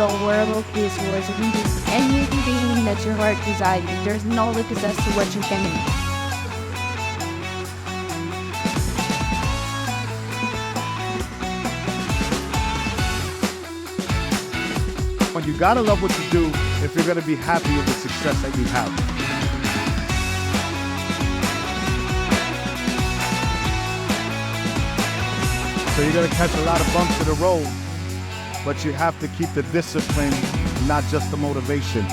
real world is worth reading. Anything that your heart desires, there's no limits as to what you can do. You gotta love what you do if you're gonna be happy with the success that you have. So you're gonna catch a lot of bumps in the road, but you have to keep the discipline, not just the motivation.